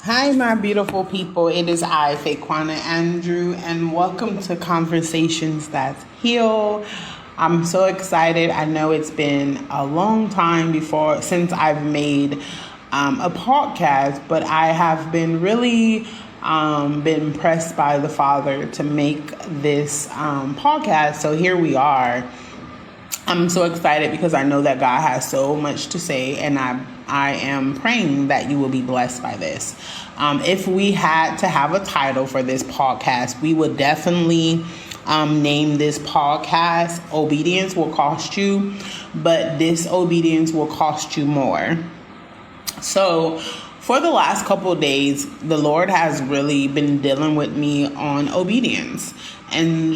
Hi, my beautiful people. It is I, Faquana Andrew, and welcome to Conversations That Heal. I'm so excited. I know it's been a long time since I've made a podcast, but I have been really been impressed by the Father to make this podcast. So here we are. I'm so excited because I know that God has so much to say, and I am praying that you will be blessed by this. If we had to have a title for this podcast, we would definitely name this podcast Obedience Will Cost You, but Disobedience Will Cost You More. So for the last couple of days, the Lord has really been dealing with me on obedience and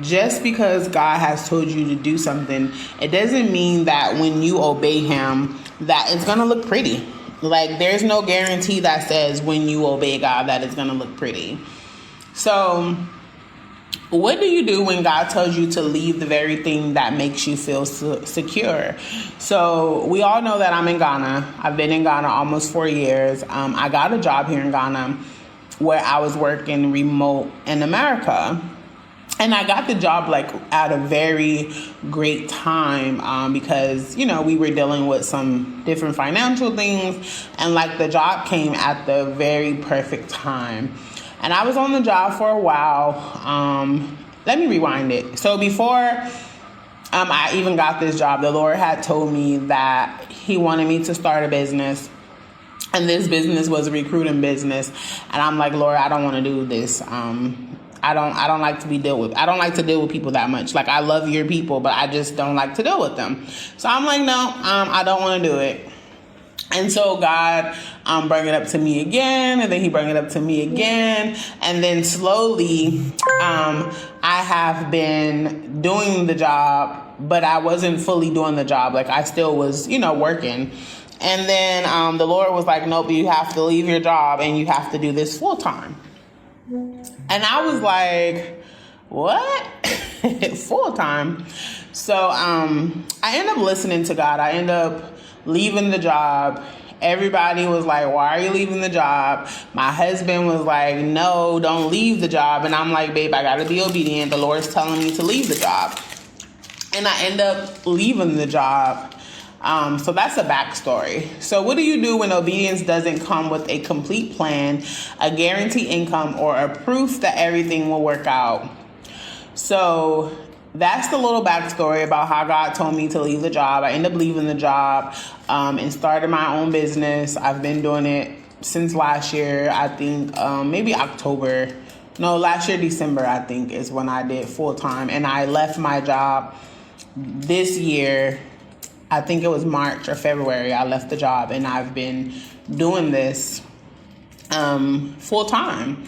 just because God has told you to do something, it doesn't mean that when you obey him that it's going to look pretty. Like, there's no guarantee that says when you obey God that it's going to look pretty. So what do you do when God tells you to leave the very thing that makes you feel secure? So we all know that I'm in Ghana. I've been in Ghana almost 4 years. I got a job here in Ghana where I was working remote in America. And I got the job at a very great time because, we were dealing with some different financial things, and the job came at the very perfect time. And I was on the job for a while. Let me rewind it. So before I even got this job, the Lord had told me that he wanted me to start a business. And this business was a recruiting business. And I'm like, Lord, I don't want to do this. I don't like to I don't like to deal with people that much. I love your people, but I just don't like to deal with them. So I'm like, no, I don't want to do it. And so God brought it up to me again, and then he brought it up to me again. And then slowly, I have been doing the job, but I wasn't fully doing the job. I still was, working. And then the Lord was like, nope, you have to leave your job and you have to do this full time. And I was like, what? Full time? So I ended up listening to God. I ended up leaving the job. Everybody was like, why are you leaving the job? My husband was like, no, don't leave the job. And I'm like, babe, I got to be obedient. The Lord's telling me to leave the job. And I end up leaving the job. So that's a backstory. So what do you do when obedience doesn't come with a complete plan, a guaranteed income, or a proof that everything will work out? So that's the little backstory about how God told me to leave the job. I ended up leaving the job and started my own business. I've been doing it since last year. I think maybe October. No, last year, December, I think, is when I did full time. And I left my job this year. I think it was March or February. I left the job, and I've been doing this full time.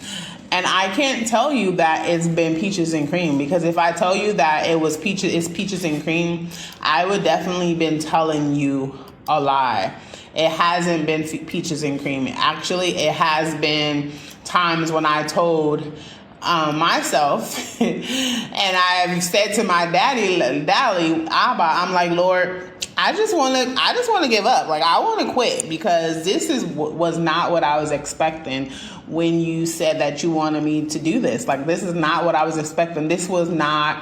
And I can't tell you that it's been peaches and cream, because if I tell you that it's peaches and cream, I would definitely been telling you a lie. It hasn't been peaches and cream. Actually, it has been times when I told myself, and I've said to my daddy, Abba, I'm like, Lord, I just want to give up. I want to quit, because this was not what I was expecting when you said that you wanted me to do this. This is not what I was expecting. This was not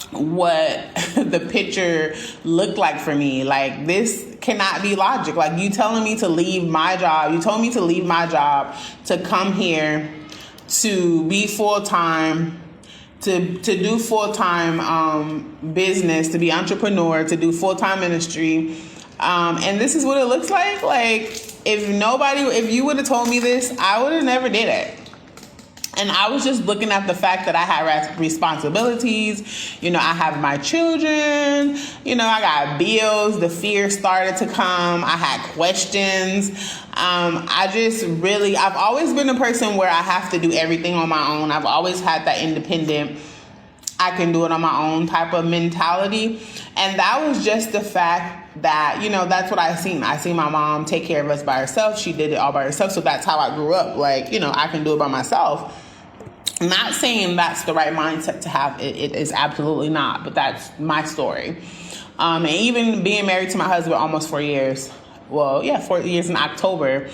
what the picture looked like for me. This cannot be logic. You telling me to leave my job. You told me to leave my job to come here to be full-time, to do full-time business, to be entrepreneur, to do full-time ministry. And this is what it looks like. If you would have told me this, I would have never did it. And I was just looking at the fact that I had responsibilities. I have my children. I got bills. The fear started to come. I had questions. I've always been a person where I have to do everything on my own. I've always had that independent, I can do it on my own type of mentality. And that was just the fact that, that's what I seen. I seen my mom take care of us by herself. She did it all by herself. So that's how I grew up. I can do it by myself. I'm not saying that's the right mindset to have. It is absolutely not. But that's my story. And even being married to my husband almost 4 years. 4 years in October.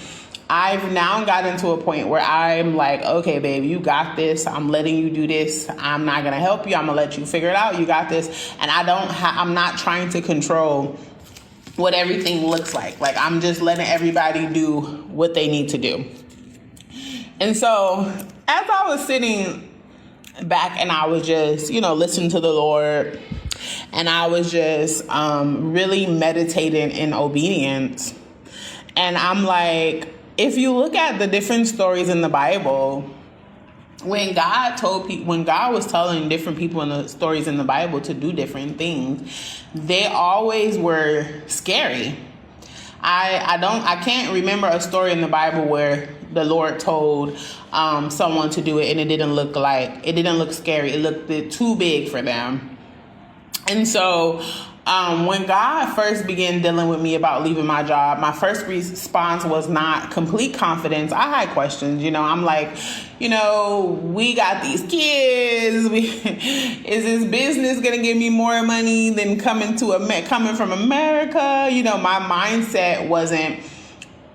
I've now gotten to a point where I'm like, okay, babe, you got this. I'm letting you do this. I'm not going to help you. I'm going to let you figure it out. You got this. And I'm not trying to control what everything looks like. Like, I'm just letting everybody do what they need to do. And so as I was sitting back and I was just, listening to the Lord, and I was just really meditating in obedience. And I'm like, if you look at the different stories in the Bible, when God was telling different people in the stories in the Bible to do different things, they always were scary. I can't remember a story in the Bible where the Lord told someone to do it and it didn't look scary. It looked too big for them. And so when God first began dealing with me about leaving my job, my first response was not complete confidence. I had questions. I'm like, we got these kids. Is this business going to give me more money than coming from America? My mindset wasn't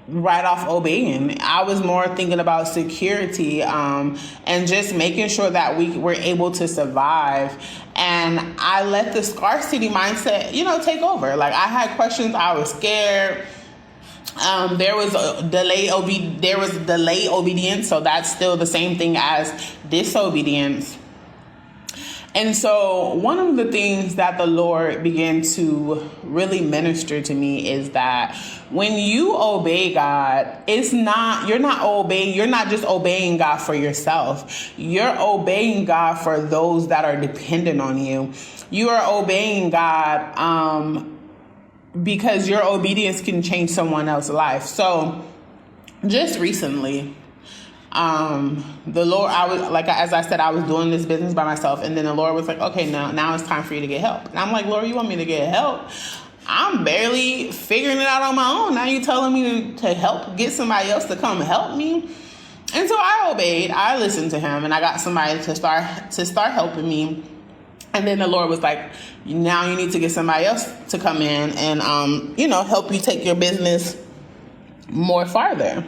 right off obeying. I was more thinking about security and just making sure that we were able to survive. And I let the scarcity mindset, take over. Like, I had questions. I was scared. There was delayed obedience. So that's still the same thing as disobedience. And so one of the things that the Lord began to really minister to me is that when you obey God, you're not just obeying God for yourself. You're obeying God for those that are dependent on you. You are obeying God because your obedience can change someone else's life. So just recently, the Lord, as I said, I was doing this business by myself, and then the Lord was like, okay, now it's time for you to get help. And I'm like, Lord, you want me to get help? I'm barely figuring it out on my own. Now you're telling me to help get somebody else to come help me. And so I obeyed. I listened to him, and I got somebody to start helping me. And then the Lord was like, now you need to get somebody else to come in and, help you take your business more farther.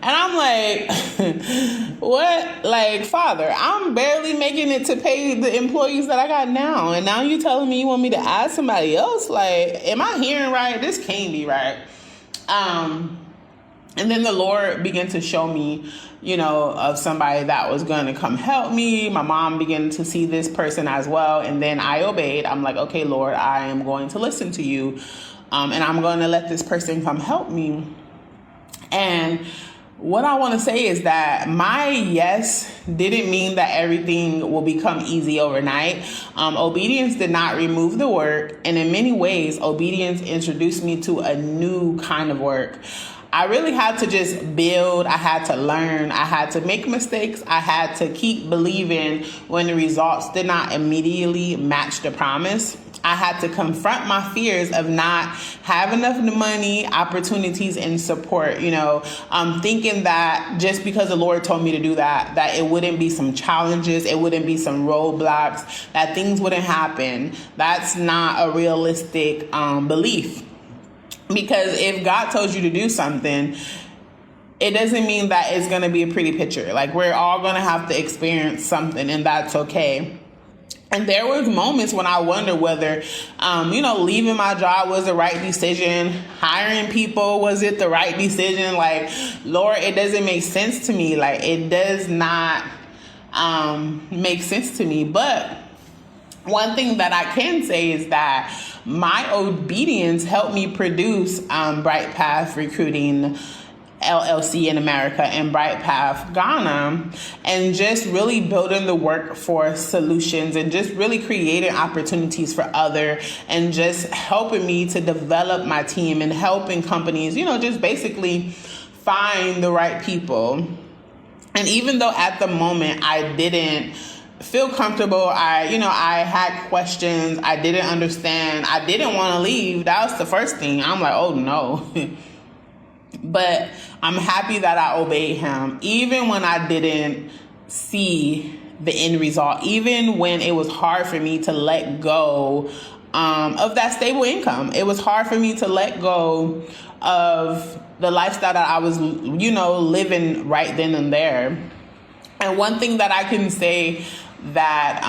And I'm like, what? Like, Father, I'm barely making it to pay the employees that I got now. And now you telling me you want me to add somebody else? Like, am I hearing right? This can't be right. And then the Lord began to show me, of somebody that was going to come help me. My mom began to see this person as well. And then I obeyed. I'm like, okay, Lord, I am going to listen to you. And I'm going to let this person come help me. And what I want to say is that my yes didn't mean that everything will become easy overnight. Obedience did not remove the work. And in many ways, obedience introduced me to a new kind of work. I really had to just build. I had to learn. I had to make mistakes. I had to keep believing when the results did not immediately match the promise. I had to confront my fears of not having enough money, opportunities, and support. Thinking that just because the Lord told me to do that it wouldn't be some challenges, it wouldn't be some roadblocks, that things wouldn't happen. That's not a realistic belief. Because if God told you to do something, it doesn't mean that it's going to be a pretty picture. Like, we're all going to have to experience something, and that's okay. And there was moments when I wondered whether, leaving my job was the right decision. Hiring people, was it the right decision? Like, Lord, it doesn't make sense to me. Like, it does not make sense to me. But one thing that I can say is that my obedience helped me produce Bright Path Recruiting LLC in America and Bright Path Ghana, and just really building the workforce solutions and just really creating opportunities for other, and just helping me to develop my team and helping companies, just basically find the right people. And even though at the moment I didn't feel comfortable, I had questions, I didn't understand, I didn't want to leave. That was the first thing. I'm like, oh no. But I'm happy that I obeyed him, even when I didn't see the end result, even when it was hard for me to let go of that stable income. It was hard for me to let go of the lifestyle that I was, living right then and there. And one thing that I can say that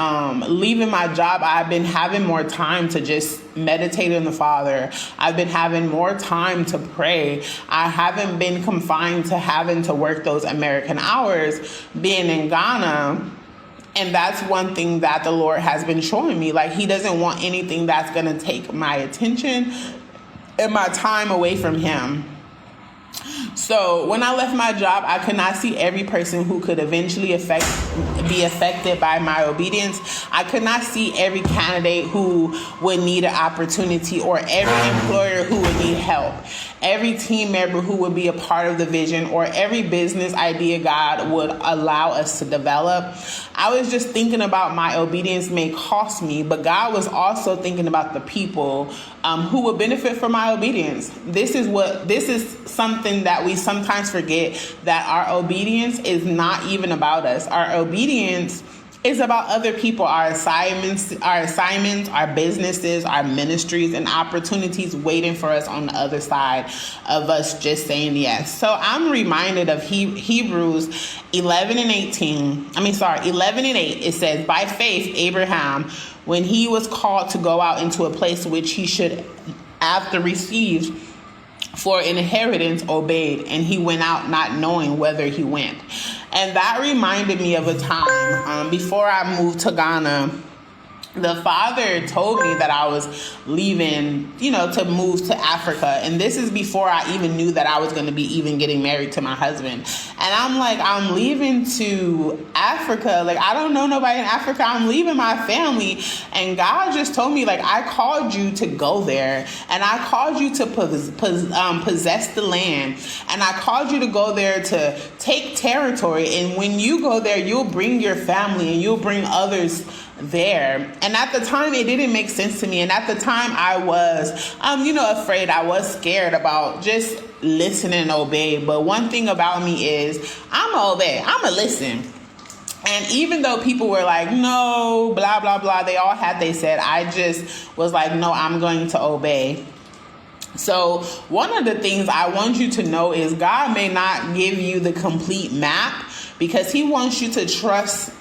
leaving my job, I've been having more time to just meditate on the Father. I've been having more time to pray. I haven't been confined to having to work those American hours being in Ghana. And that's one thing that the Lord has been showing me. Like, he doesn't want anything that's going to take my attention and my time away from him. So when I left my job, I could not see every person who could eventually be affected by my obedience. I could not see every candidate who would need an opportunity, or every employer who would need help, every team member who would be a part of the vision, or every business idea God would allow us to develop. I was just thinking about my obedience may cost me, but God was also thinking about the people who would benefit from my obedience. This is something that we sometimes forget, that our obedience is not even about us. Our obedience is about other people, our assignments, our businesses, our ministries, and opportunities waiting for us on the other side of us just saying yes. So I'm reminded of Hebrews 11 and 8. It says, by faith, Abraham, when he was called to go out into a place which he should after receive for an inheritance, obeyed, and he went out not knowing whither he went. And that reminded me of a time before I moved to Ghana. The Father told me that I was leaving, to move to Africa. And this is before I even knew that I was going to be even getting married to my husband. And I'm like, I'm leaving to Africa. Like, I don't know nobody in Africa. I'm leaving my family. And God just told me, like, I called you to go there. And I called you to possess the land. And I called you to go there to take territory. And when you go there, you'll bring your family and you'll bring others there. And at the time, it didn't make sense to me. And at the time, I was, afraid. I was scared about just listen and obey. But one thing about me is I'm going to obey. I'm going to listen. And even though people were like, no, blah, blah, blah, they all had they said, I just was like, no, I'm going to obey. So one of the things I want you to know is God may not give you the complete map because he wants you to trust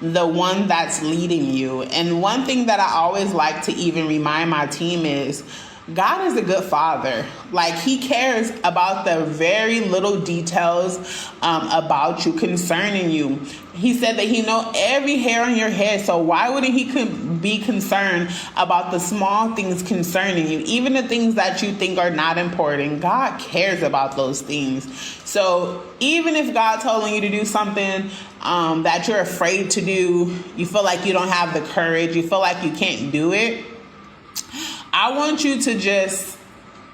the one that's leading you. And one thing that I always like to even remind my team is God is a good father. Like, he cares about the very little details about you, concerning you. He said that he knows every hair on your head. So why wouldn't he be concerned about the small things concerning you? Even the things that you think are not important, God cares about those things. So even if God's telling you to do something that you're afraid to do, you feel like you don't have the courage, you feel like you can't do it, I want you to just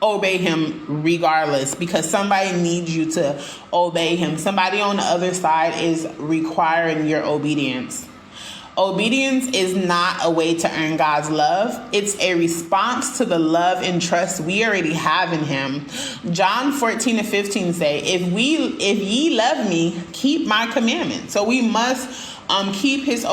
obey him regardless, because somebody needs you to obey him. Somebody on the other side is requiring your obedience. Obedience is not a way to earn God's love. It's a response to the love and trust we already have in him. John 14 and 15 say, if ye love me, keep my commandments. So we must keep his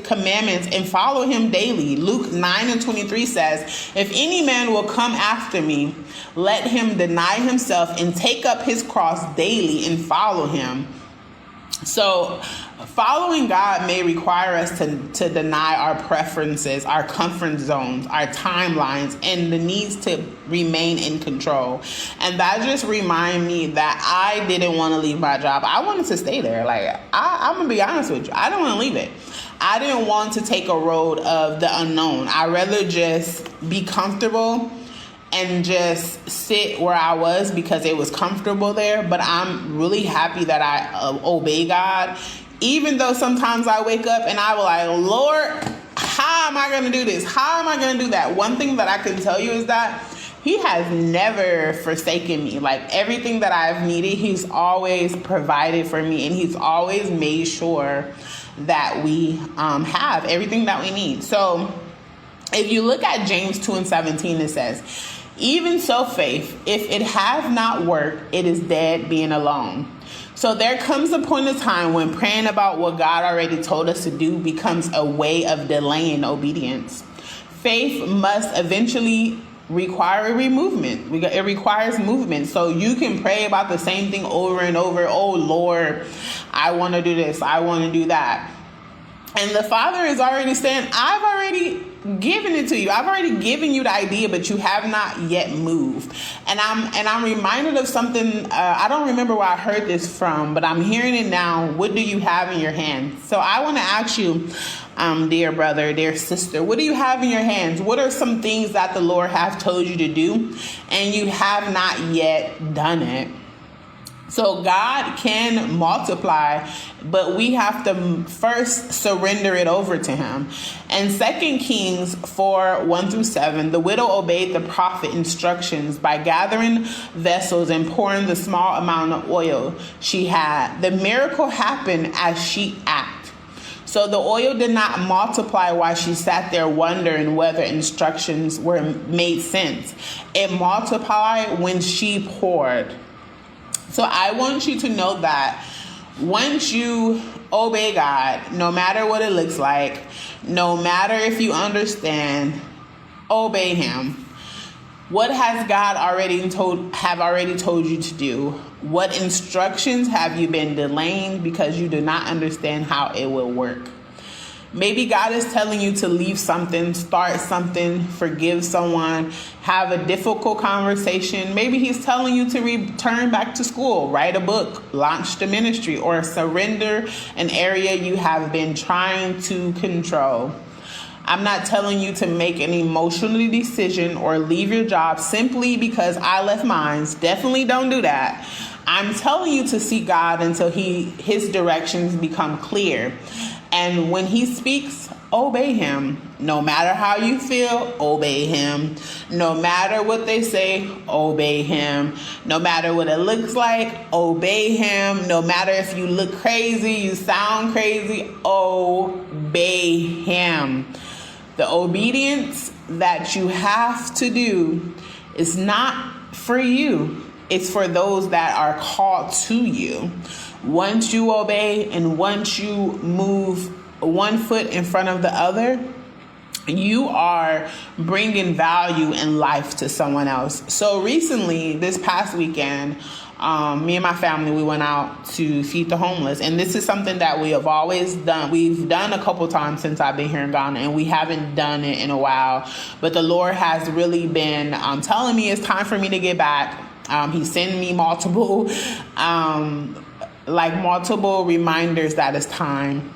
commandments and follow him daily. Luke 9 and 23 says, if any man will come after me, let him deny himself and take up his cross daily and follow him. So following God may require us to deny our preferences, our comfort zones, our timelines, and the needs to remain in control. And that just reminds me that I didn't want to leave my job. I wanted to stay there. Like, I'm going to be honest with you. I didn't want to leave it. I didn't want to take a road of the unknown. I'd rather just be comfortable and just sit where I was because it was comfortable there. But I'm really happy that I obey God. Even though sometimes I wake up and I will like, Lord, how am I going to do this? How am I going to do that? One thing that I can tell you is that he has never forsaken me. Like, everything that I've needed, he's always provided for me. And he's always made sure that we have everything that we need. So if you look at James 2 and 17, it says, even so faith, if it has not worked, it is dead being alone. So there comes a point of time when praying about what God already told us to do becomes a way of delaying obedience. Faith must eventually require a movement. It requires movement. So you can pray about the same thing over and over. Oh Lord, I want to do this. I want to do that. And the Father is already saying, I've already given it to you. I've already given you the idea, but you have not yet moved. And I'm reminded of something. I don't remember where I heard this from, but I'm hearing it now. What do you have in your hand? So I want to ask you, dear brother, dear sister, what do you have in your hands? What are some things that the Lord has told you to do and you have not yet done it? So God can multiply, but we have to first surrender it over to him. And 2 Kings 4:1-7, the widow obeyed the prophet instructions by gathering vessels and pouring the small amount of oil she had. The miracle happened as she acted. So the oil did not multiply while she sat there wondering whether instructions were made sense. It multiplied when she poured. So I want you to know that once you obey God, no matter what it looks like, no matter if you understand, obey him. What has God already told you to do? What instructions have you been delaying because you do not understand how it will work? Maybe God is telling you to leave something, start something, forgive someone, have a difficult conversation. Maybe he's telling you to return back to school, write a book, launch the ministry, or surrender an area you have been trying to control. I'm not telling you to make an emotional decision or leave your job simply because I left mine. Definitely don't do that. I'm telling you to seek God until his directions become clear. And when he speaks, obey him. No matter how you feel, obey him. No matter what they say, obey him. No matter what it looks like, obey him. No matter if you look crazy, you sound crazy, obey him. The obedience that you have to do is not for you. It's for those that are called to you. Once you obey and once you move one foot in front of the other, you are bringing value and life to someone else. So recently, this past weekend, me and my family, we went out to feed the homeless. And this is something that we have always done. We've done a couple times since I've been here in Ghana, and we haven't done it in a while. But the Lord has really been telling me it's time for me to get back. He's sending me multiple reminders that it's time.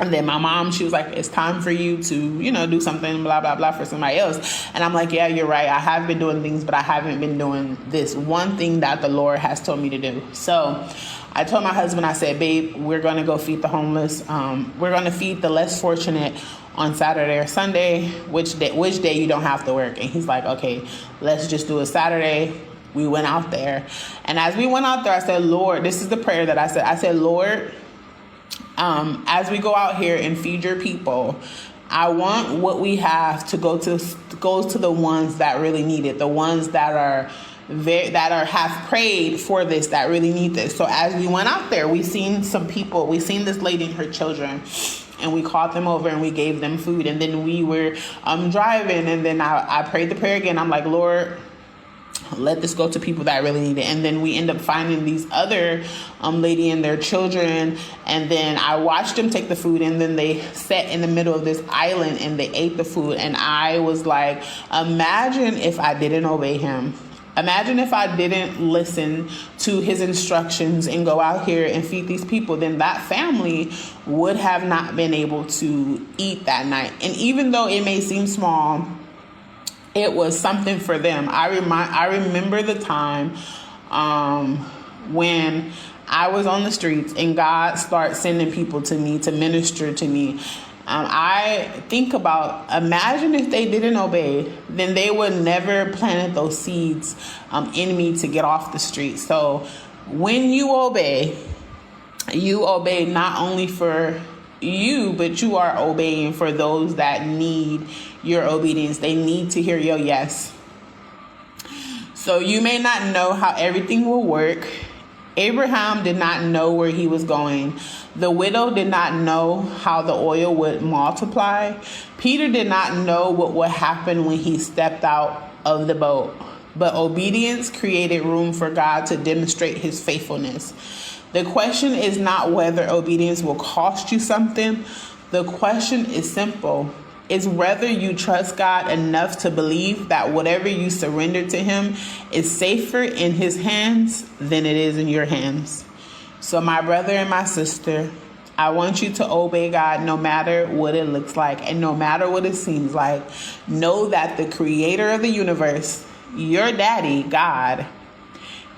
And then my mom, she was like, it's time for you to, do something, blah, blah, blah, for somebody else. And I'm like, yeah, you're right. I have been doing things, but I haven't been doing this one thing that the Lord has told me to do. So I told my husband, I said, babe, we're going to go feed the homeless. We're going to feed the less fortunate on Saturday or Sunday, which day you don't have to work. And he's like, okay, let's just do it Saturday. We went out there. And as we went out there, I said, Lord, this is the prayer that I said. I said, Lord, as we go out here and feed your people, I want what we have to go to the ones that really need it, the ones that have prayed for this, that really need this. So as we went out there, we seen some people. We seen this lady and her children, and we called them over and we gave them food. And then we were driving, and then I prayed the prayer again. I'm like, Lord, let this go to people that really need it. And then we end up finding these other lady and their children. And then I watched them take the food, and then they sat in the middle of this island and they ate the food. And I was like, imagine if I didn't obey him. Imagine if I didn't listen to his instructions and go out here and feed these people. Then that family would have not been able to eat that night. And even though it may seem small, it was something for them. I remember the time when I was on the streets and God started sending people to me to minister to me. I think about, imagine if they didn't obey, then they would never planted those seeds in me to get off the street. So when you obey not only for you, but you are obeying for those that need your obedience. They need to hear your yes. So you may not know how everything will work. Abraham did not know where he was going. The widow did not know how the oil would multiply. Peter did not know what would happen when he stepped out of the boat. But obedience created room for God to demonstrate his faithfulness. The question is not whether obedience will cost you something. The question is simple. Is whether you trust God enough to believe that whatever you surrender to him is safer in his hands than it is in your hands. So my brother and my sister, I want you to obey God no matter what it looks like and no matter what it seems like. Know that the creator of the universe, your daddy, God,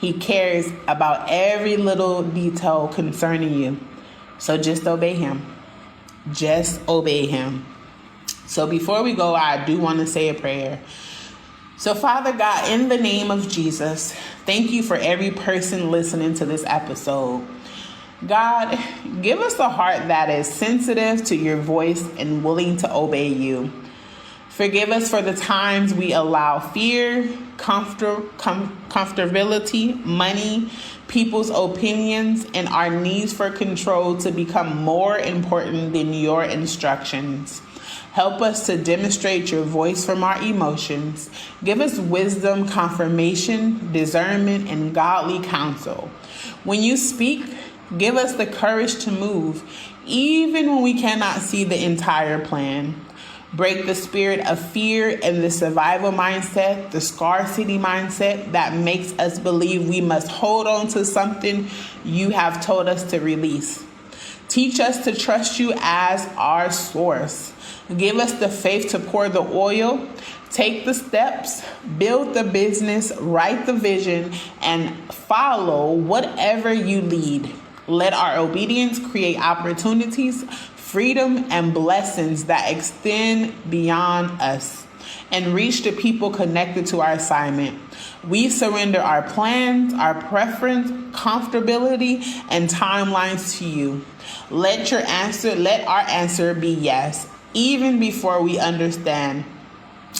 he cares about every little detail concerning you. So just obey him. Just obey him. So before we go, I do want to say a prayer. So Father God, in the name of Jesus, thank you for every person listening to this episode. God, give us a heart that is sensitive to your voice and willing to obey you. Forgive us for the times we allow fear, comfortability, money, people's opinions, and our needs for control to become more important than your instructions. Help us to demonstrate your voice from our emotions. Give us wisdom, confirmation, discernment, and godly counsel. When you speak, give us the courage to move, even when we cannot see the entire plan. Break the spirit of fear and the survival mindset, the scarcity mindset that makes us believe we must hold on to something you have told us to release. Teach us to trust you as our source. Give us the faith to pour the oil, take the steps, build the business, write the vision, and follow whatever you lead. Let our obedience create opportunities, freedom, and blessings that extend beyond us and reach the people connected to our assignment. We surrender our plans, our preference, comfortability, and timelines to you. Let our answer be yes, even before we understand.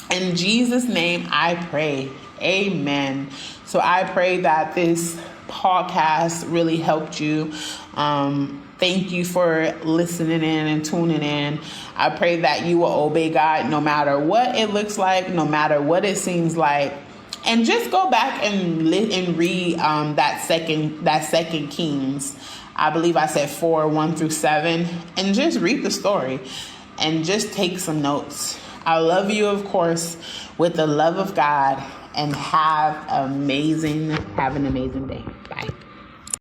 In Jesus' name I pray. Amen. So I pray that this podcast really helped you. Thank you for listening in and tuning in. I pray that you will obey God no matter what it looks like, no matter what it seems like. And just go back and read that second Kings. I believe I said 4:1-7, and just read the story and just take some notes. I love you, of course, with the love of God, and have an amazing day. Bye.